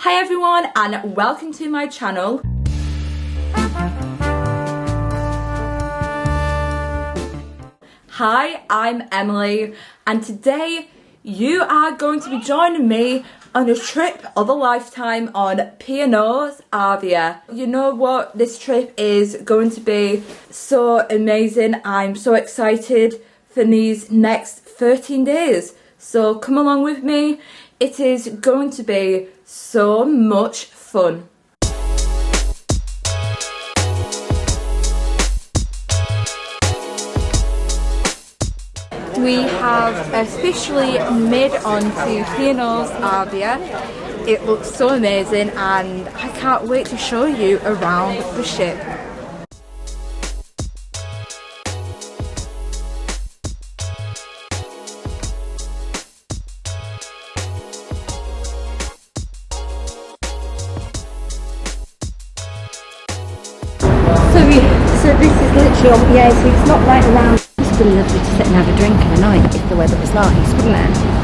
Hi everyone and welcome to my channel. Hi, I'm Emily and today you are going to be joining me on a trip of a lifetime on P&O's Arvia. You know what, this trip is going to be so amazing. I'm so excited for these next 13 days. So come along with me. It is going to be so much fun. We have officially made onto P&O's Arvia. It looks so amazing and I can't wait to show you around the ship. So this is literally, yeah, so it's not right around. It's really lovely to sit and have a drink in the night if the weather was nice, wouldn't it?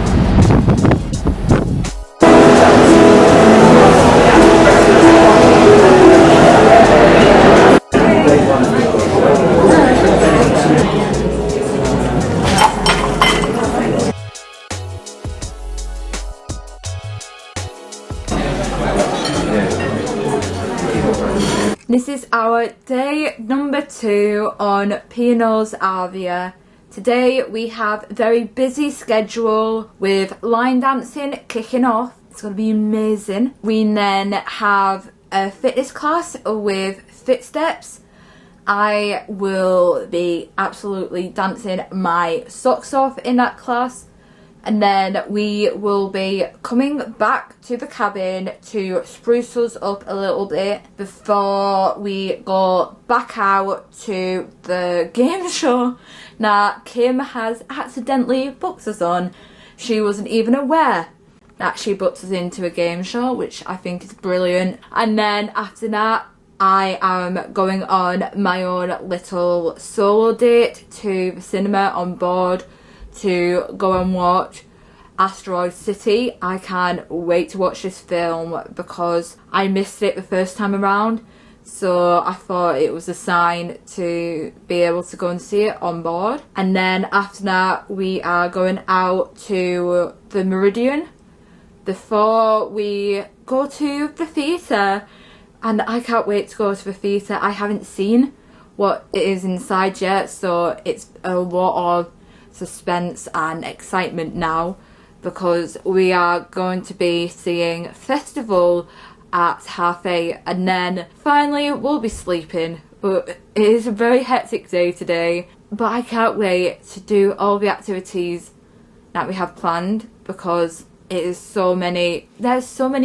This is our day number 2 on P&O's Arvia. Today we have a very busy schedule with line dancing kicking off. It's going to be amazing. We then have a fitness class with fit steps. I will be absolutely dancing my socks off in that class. And then we will be coming back to the cabin to spruce us up a little bit before we go back out to the game show that Kim has accidentally booked us on. She wasn't even aware that she booked us into a game show, which I think is brilliant. And then after that, I am going on my own little solo date to the cinema on board to go and watch Asteroid City. I can't wait to watch this film because I missed it the first time around, so I thought it was a sign to be able to go and see it on board. And then after that we are going out to the Meridian before we go to the theatre, and I can't wait to go to the theatre. I haven't seen what it is inside yet, so it's a lot of suspense and excitement now because we are going to be seeing Festival at 8:30 and then finally we'll be sleeping. But it is a very hectic day today, but I can't wait to do all the activities that we have planned because there's so many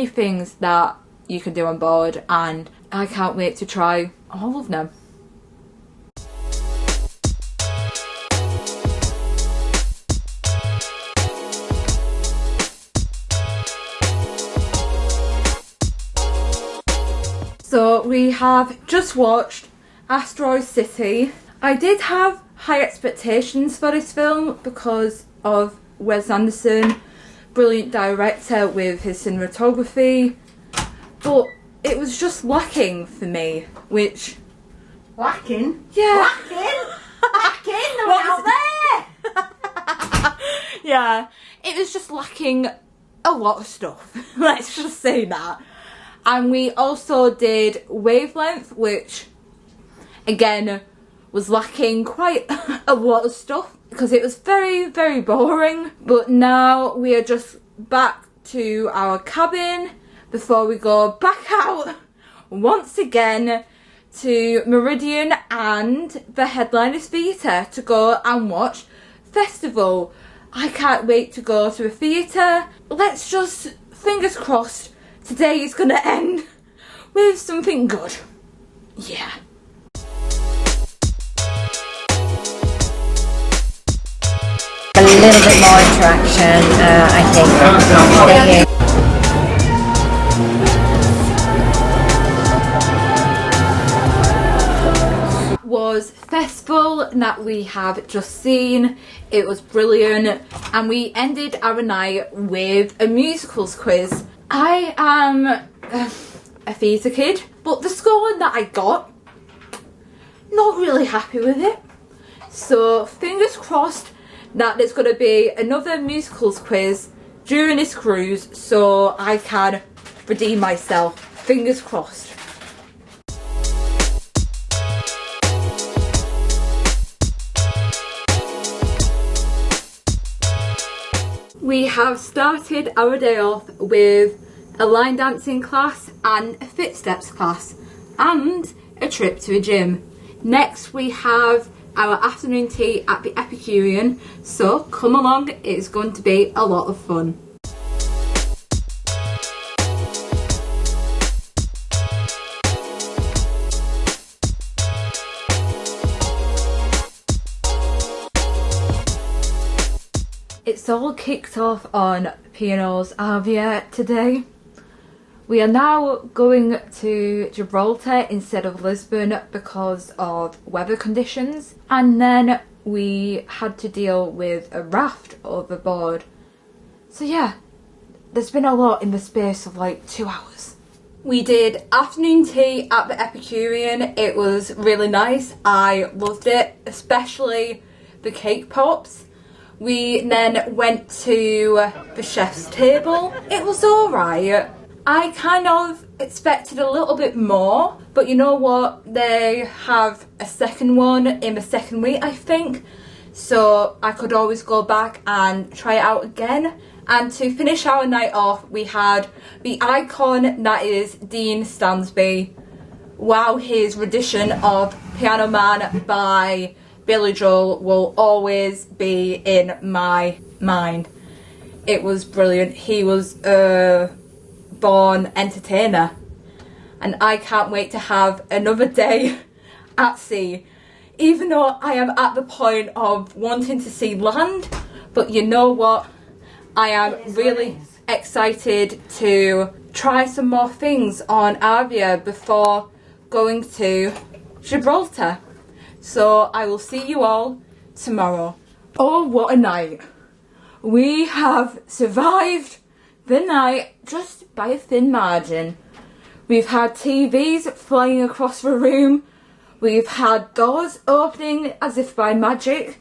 things that you can do on board and I can't wait to try all of them. So we have just watched Asteroid City. I did have high expectations for this film because of Wes Anderson, brilliant director with his cinematography, but it was just lacking for me, which... Lacking? Yeah. Lacking? No one out there! Yeah, it was just lacking a lot of stuff. Let's just say that. And we also did Wavelength, which again was lacking quite a lot of stuff because it was very, very boring. But now we are just back to our cabin before we go back out once again to Meridian and the Headliners Theatre to go and watch Festival. I can't wait to go to a theatre. Let's just, fingers crossed, today is going to end with something good. Yeah. A little bit more interaction, I think. Was Festival that we have just seen. It was brilliant and we ended our night with a musicals quiz I am a theatre kid, but the score that I got, not really happy with it. So fingers crossed that there's going to be another musicals quiz during this cruise so I can redeem myself. Fingers crossed. We have started our day off with a line dancing class and a fit steps class and a trip to a gym. Next we have our afternoon tea at the Epicurean, so come along, it's going to be a lot of fun. It's all kicked off on P&O's Arvia today. We are now going to Gibraltar instead of Lisbon because of weather conditions, and then we had to deal with a raft overboard. So yeah, there's been a lot in the space of like 2 hours. We did afternoon tea at the Epicurean. It was really nice. I loved it, especially the cake pops. We then went to the chef's table. It was alright. I kind of expected a little bit more, but you know what? They have a second one in the second week, I think. So I could always go back and try it out again. And to finish our night off, we had the icon that is Dean Stansby. Wow, his rendition of Piano Man by Billy Joel will always be in my mind. It was brilliant. He was born entertainer, and I can't wait to have another day at sea, even though I am at the point of wanting to see land. But you know what, I am really excited to try some more things on Arvia before going to Gibraltar. So I will see you all tomorrow. Oh, what a night. We have survived the night just by a thin margin. We've had TVs flying across the room. We've had doors opening as if by magic.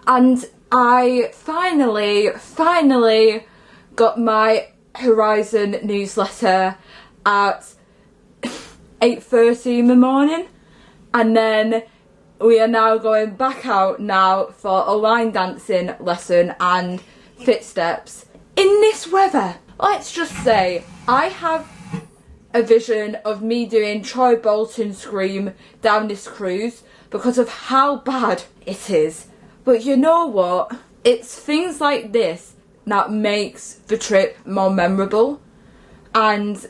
And I finally got my Horizon newsletter at 8:30 in the morning. And then we are now going back out now for a line dancing lesson and fit steps. In this weather, let's just say, I have a vision of me doing Troy Bolton scream down this cruise because of how bad it is. But you know what? It's things like this that makes the trip more memorable. And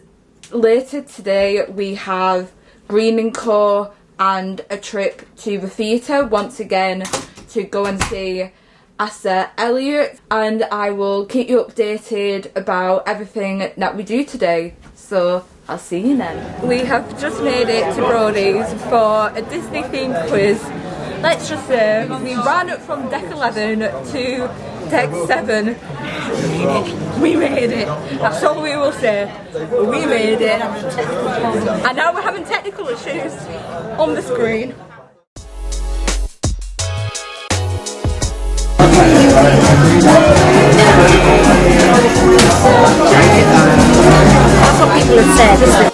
later today we have Green & Co and a trip to the theatre once again to go and see Asa Elliott, and I will keep you updated about everything that we do today. So I'll see you then. We have just made it to Brody's for a Disney themed quiz. Let's just say we ran from deck 11 to deck 7. We made it. That's all we will say. We made it. And now we're having technical issues on the screen. That's what people have said, isn't it?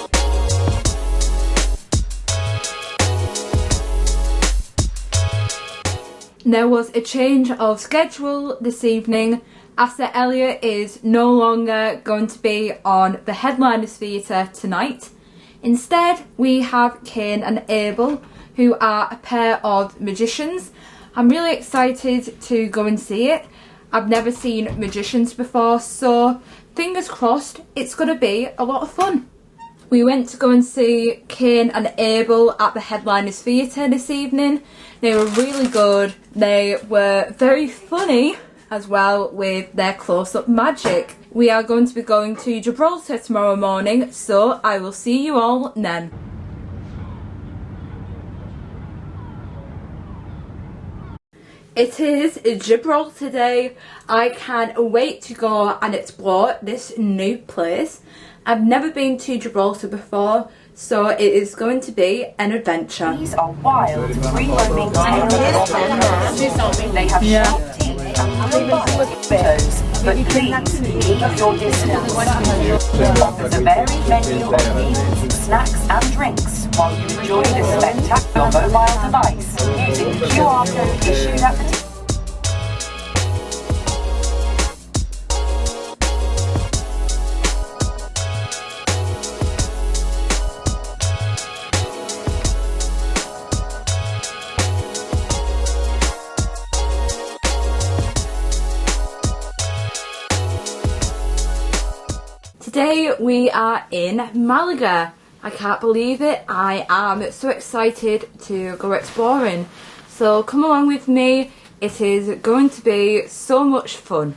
There was a change of schedule this evening. Asa Elliott is no longer going to be on the Headliners Theatre tonight. Instead, we have Cain and Abel, who are a pair of magicians. I'm really excited to go and see it. I've never seen magicians before, so fingers crossed it's going to be a lot of fun. We went to go and see Cain and Abel at the Headliners Theatre this evening. They were really good. They were very funny as well with their close-up magic. We are going to be going to Gibraltar tomorrow morning, so I will see you all then. It is Gibraltar Day. I can't wait to go and explore this new place. I've never been to Gibraltar before, so it is going to be an adventure. These are wild, free-roaming tailors. They have sharp teeth and robust toes, but please keep your distance. Offers a varied menu of meals, snacks and drinks while you enjoy this spectacular mobile device using the QR code issued at the Today we are in Malaga. I can't believe it. I am so excited to go exploring. So come along with me. It is going to be so much fun.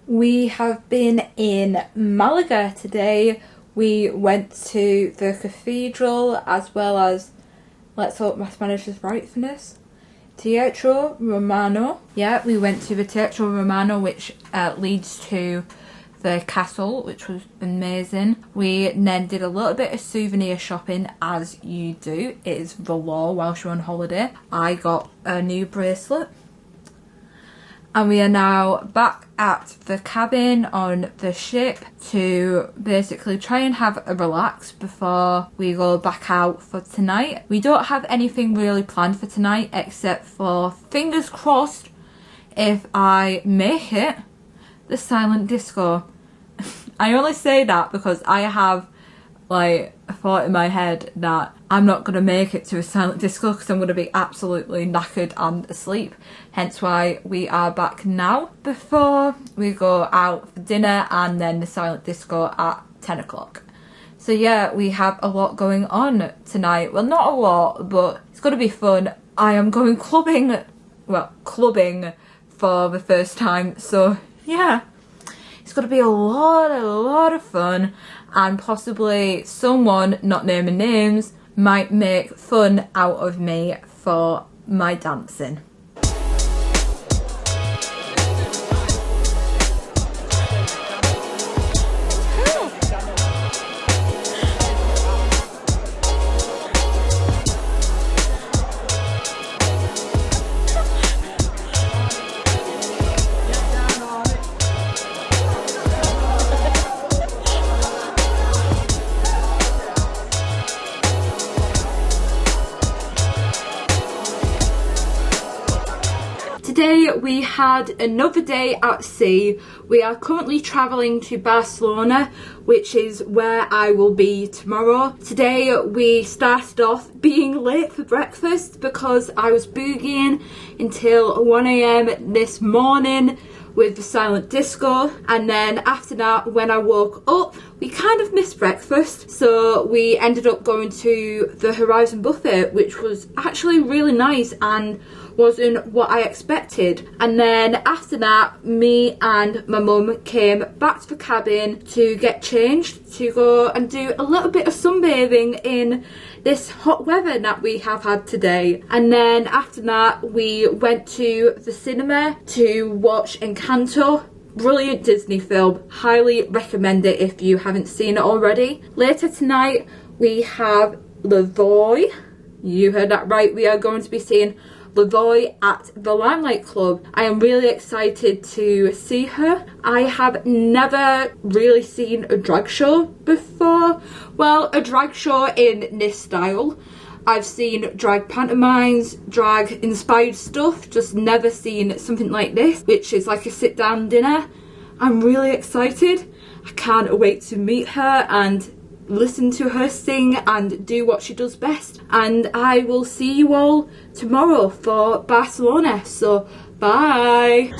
We have been in Malaga today. We went to the cathedral as well as, let's hope my Spanish is right for this, Teatro Romano. Yeah, we went to the Teatro Romano, which leads to the castle, which was amazing. We then did a little bit of souvenir shopping, as you do. It is the law whilst you're on holiday. I got a new bracelet. And we are now back at the cabin on the ship to basically try and have a relax before we go back out for tonight. We don't have anything really planned for tonight except for, fingers crossed, if I make it, the silent disco. I only say that because I have like a thought in my head that I'm not going to make it to a silent disco because I'm going to be absolutely knackered and asleep. Hence why we are back now before we go out for dinner and then the silent disco at 10 o'clock. So yeah, we have a lot going on tonight. Well, not a lot, but it's going to be fun. I am going clubbing, well, clubbing for the first time. So yeah, it's going to be a lot of fun. And possibly someone, not naming names, might make fun out of me for my dancing. Today we had another day at sea. We are currently travelling to Barcelona, which is where I will be tomorrow. Today we started off being late for breakfast because I was boogieing until 1 AM this morning with the silent disco, and then after that when I woke up we kind of missed breakfast, so we ended up going to the Horizon buffet, which was actually really nice and wasn't what I expected. And then after that, me and my mum came back to the cabin to get changed to go and do a little bit of sunbathing in this hot weather that we have had today. And then after that we went to the cinema to watch Encanto. Brilliant Disney film, highly recommend it if you haven't seen it already. Later tonight we have Lavoy. You heard that right, we are going to be seeing Lavoy at the Limelight Club. I am really excited to see her. I have never really seen a drag show before. Well, a drag show in this style. I've seen drag pantomimes, drag inspired stuff, just never seen something like this, which is like a sit down dinner. I'm really excited. I can't wait to meet her and listen to her sing and do what she does best. And I will see you all tomorrow for Barcelona. So bye.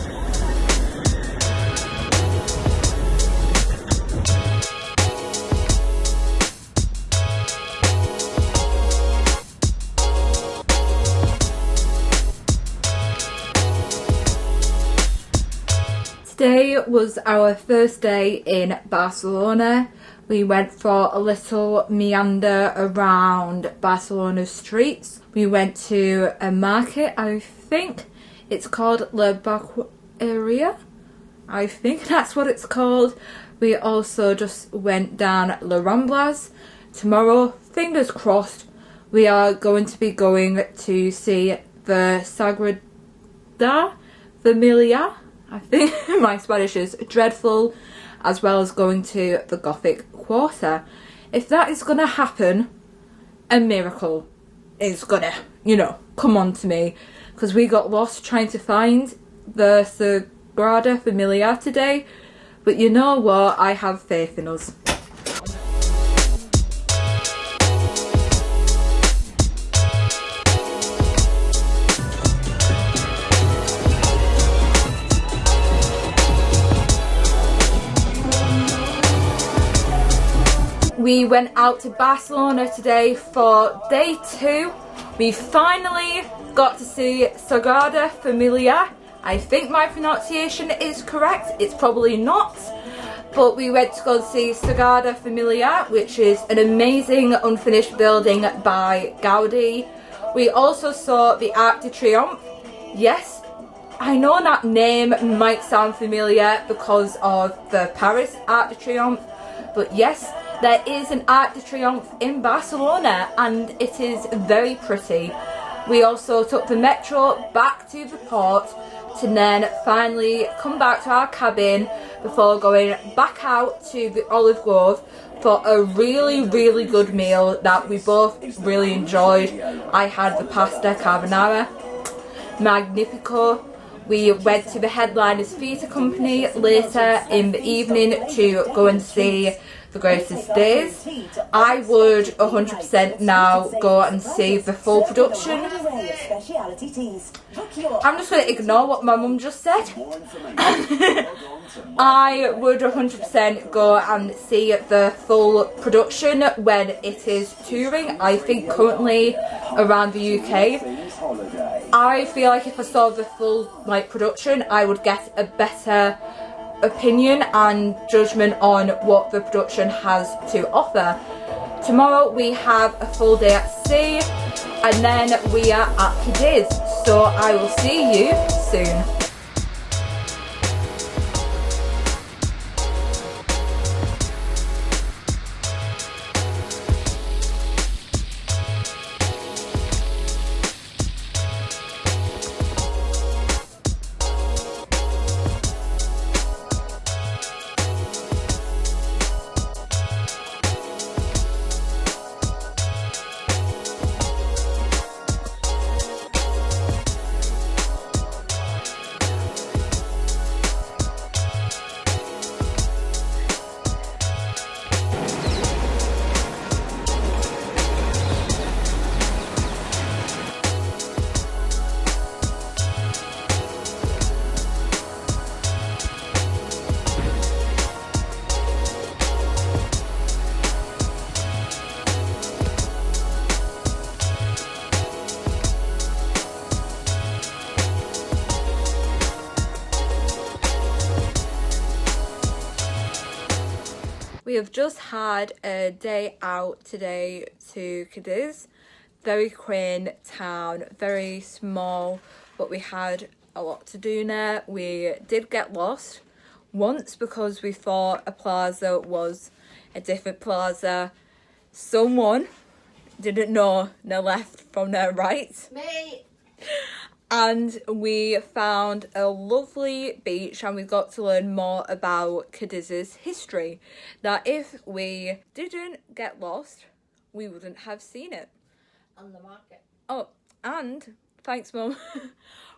Today was our first day in Barcelona. We went for a little meander around Barcelona's streets. We went to a market, I think it's called La Barqueria. I think that's what it's called. We also just went down La Ramblas. Tomorrow, fingers crossed, we are going to be going to see the Sagrada Familia. I think my Spanish is dreadful, as well as going to the Gothic Quarter. If that is gonna happen, a miracle is gonna, you know, come on to me, because we got lost trying to find the Sagrada Familia today, but you know what, I have faith in us. We went out to Barcelona today for day 2. We finally got to see Sagrada Familia. I think my pronunciation is correct, it's probably not. But we went to go see Sagrada Familia, which is an amazing unfinished building by Gaudi. We also saw the Arc de Triomphe. Yes, I know that name might sound familiar because of the Paris Arc de Triomphe, but yes, there is an Arc de Triomphe in Barcelona and it is very pretty. We also took the metro back to the port to then finally come back to our cabin before going back out to the Olive Grove for a really good meal that we both really enjoyed. I had the pasta carbonara, magnifico. We went to the Headliners Theatre Company later in the evening to go and see The Greatest Days. I would 100% now go and see the full production. I'm just going to ignore what my mum just said. I would 100% go and see the full production when it is touring. I think currently around the UK. I feel like if I saw the full production, I would get a better opinion and judgment on what the production has to offer. Tomorrow we have a full day at sea and then we are at Cadiz, so I will see you soon. We have just had a day out today to Cadiz. Very quaint town, very small, but we had a lot to do there. We did get lost once because we thought a plaza was a different plaza. Someone didn't know their left from their right. Me. And we found a lovely beach and we got to learn more about Cadiz's history. That if we didn't get lost, we wouldn't have seen it. On the market. Oh, and thanks Mum.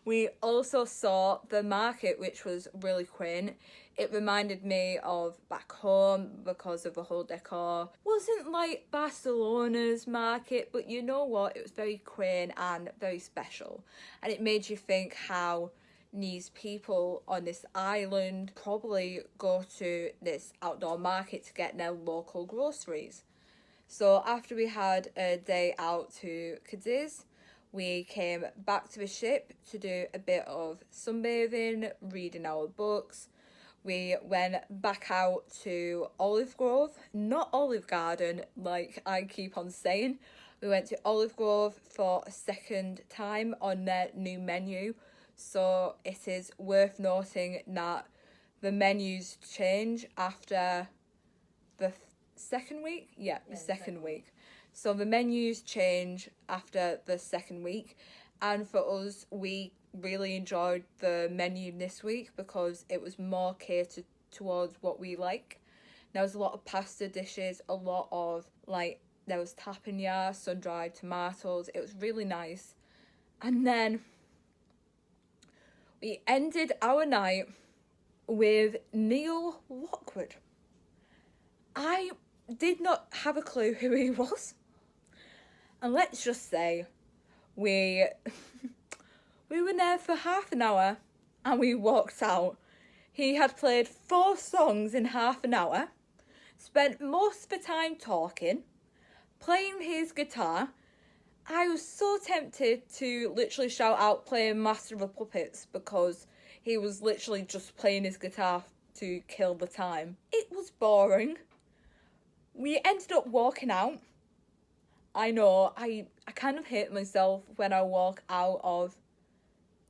We also saw the market, which was really quaint. It reminded me of back home because of the whole decor. Wasn't like Barcelona's market, but you know what? It was very quaint and very special. And it made you think how these people on this island probably go to this outdoor market to get their local groceries. So after we had a day out to Cadiz, we came back to the ship to do a bit of sunbathing, reading our books. We went back out to Olive Grove, not Olive Garden like I keep on saying. We went to Olive Grove for a second time on their new menu. So it is worth noting that the menus change after the second week. The second week. So the menus change after the second week. And for us, we really enjoyed the menu this week because it was more catered towards what we like. There was a lot of pasta dishes, a lot of there was tapanya, sun-dried tomatoes. It was really nice. And then we ended our night with Neil Lockwood. I did not have a clue who he was. And let's just say we were there for half an hour and we walked out. He had played 4 songs in half an hour, spent most of the time talking, playing his guitar. I was so tempted to literally shout out playing Master of the Puppets because he was literally just playing his guitar to kill the time. It was boring. We ended up walking out. I know, I kind of hate myself when I walk out of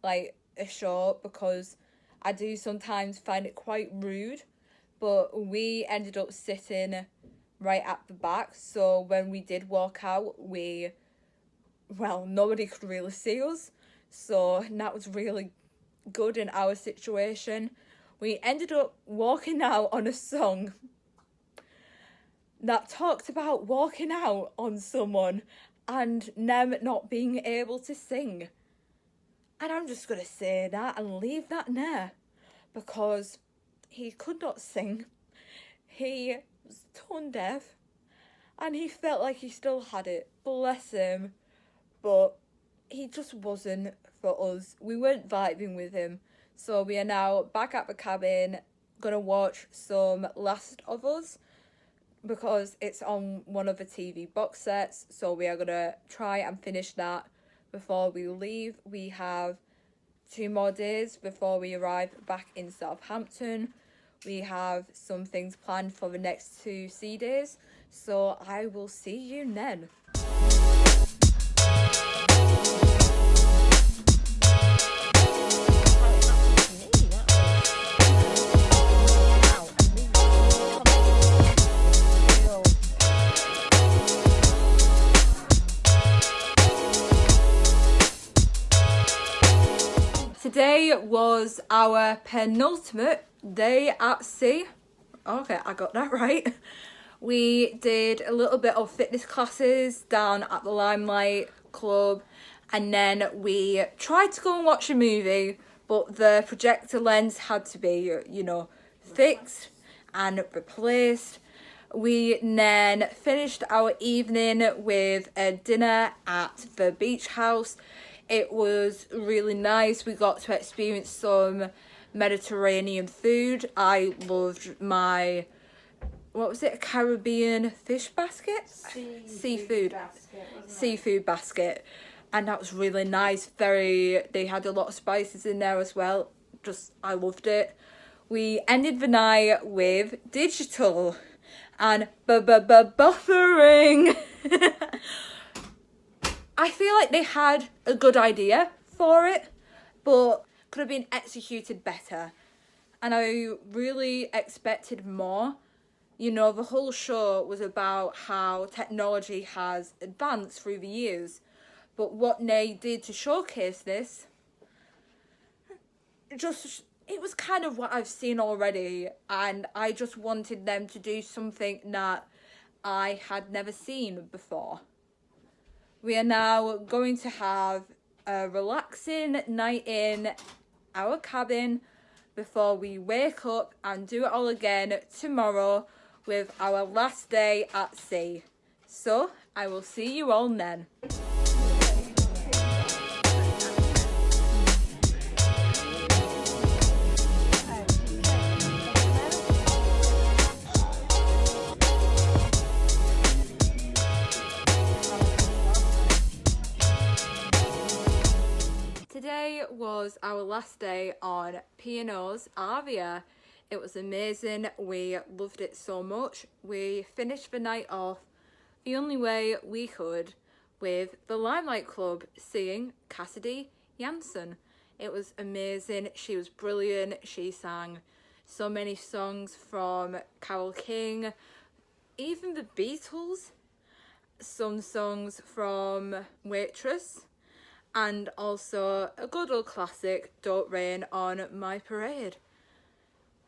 a show because I do sometimes find it quite rude, but we ended up sitting right at the back, so when we did walk out, nobody could really see us, so that was really good in our situation. We ended up walking out on a song that talked about walking out on someone and them not being able to sing. And I'm just going to say that and leave that there because he could not sing. He was tone deaf and he felt like he still had it. Bless him. But he just wasn't for us. We weren't vibing with him. So we are now back at the cabin, going to watch some Last of Us because it's on one of the TV box sets. So we are going to try and finish that before we leave. We have 2 more days before we arrive back in Southampton. We have some things planned for the next 2 sea days. So I will see you then. Today was our penultimate day at sea. Okay, I got that right. We did a little bit of fitness classes down at the Limelight Club, and then we tried to go and watch a movie, but the projector lens had to be, fixed and replaced. We then finished our evening with a dinner at the beach house. It was really nice. We got to experience some Mediterranean food. I loved my, a Caribbean fish basket? Seafood basket. And that was really nice. They had a lot of spices in there as well. I loved it. We ended the night with digital and buffering. I feel like they had a good idea for it, but could have been executed better. And I really expected more. The whole show was about how technology has advanced through the years. But what they did to showcase this, it was kind of what I've seen already. And I just wanted them to do something that I had never seen before. We are now going to have a relaxing night in our cabin before we wake up and do it all again tomorrow with our last day at sea. So I will see you all then. Today was our last day on P&O's Arvia. It was amazing. We loved it so much. We finished the night off the only way we could with the Limelight Club seeing Cassidy Janssen. It was amazing. She was brilliant. She sang so many songs from Carole King, even the Beatles, some songs from Waitress, and also a good old classic, Don't Rain on My Parade.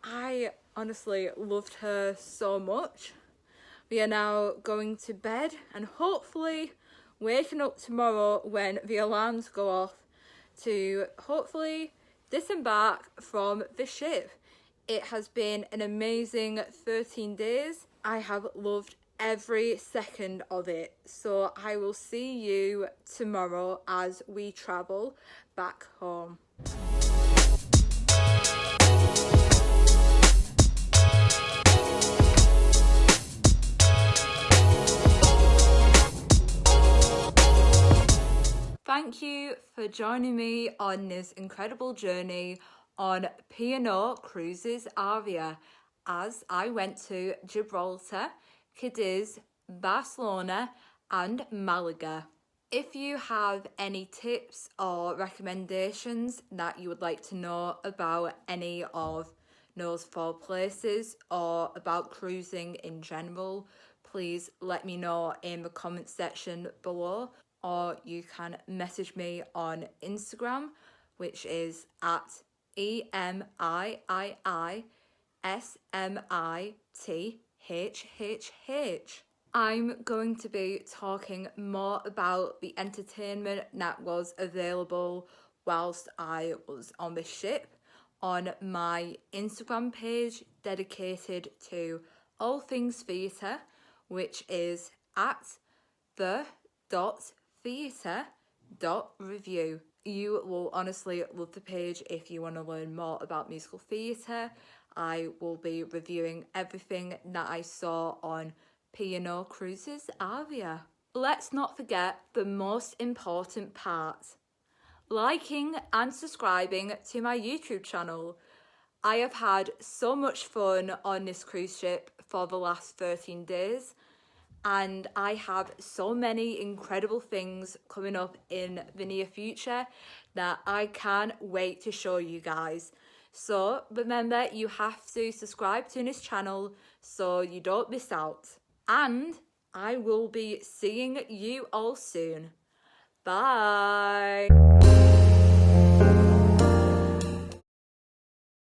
I honestly loved her so much. We are now going to bed and hopefully waking up tomorrow when the alarms go off to hopefully disembark from the ship. It has been an amazing 13 days. I have loved every second of it. So I will see you tomorrow as we travel back home. Thank you for joining me on this incredible journey on P&O Cruises Arvia as I went to Gibraltar, Cadiz, Barcelona and Malaga. If you have any tips or recommendations that you would like to know about any of those 4 places or about cruising in general, please let me know in the comment section below, or you can message me on Instagram, which is at EMIISMITHHH. I'm going to be talking more about the entertainment that was available whilst I was on the ship on my Instagram page dedicated to all things theatre, which is at the.theatre.review. You will honestly love the page if you want to learn more about musical theatre. I will be reviewing everything that I saw on P&O Cruises Arvia. Let's not forget the most important part: liking and subscribing to my YouTube channel. I have had so much fun on this cruise ship for the last 13 days. And I have so many incredible things coming up in the near future that I can't wait to show you guys. So remember, you have to subscribe to this channel so you don't miss out. And I will be seeing you all soon. Bye.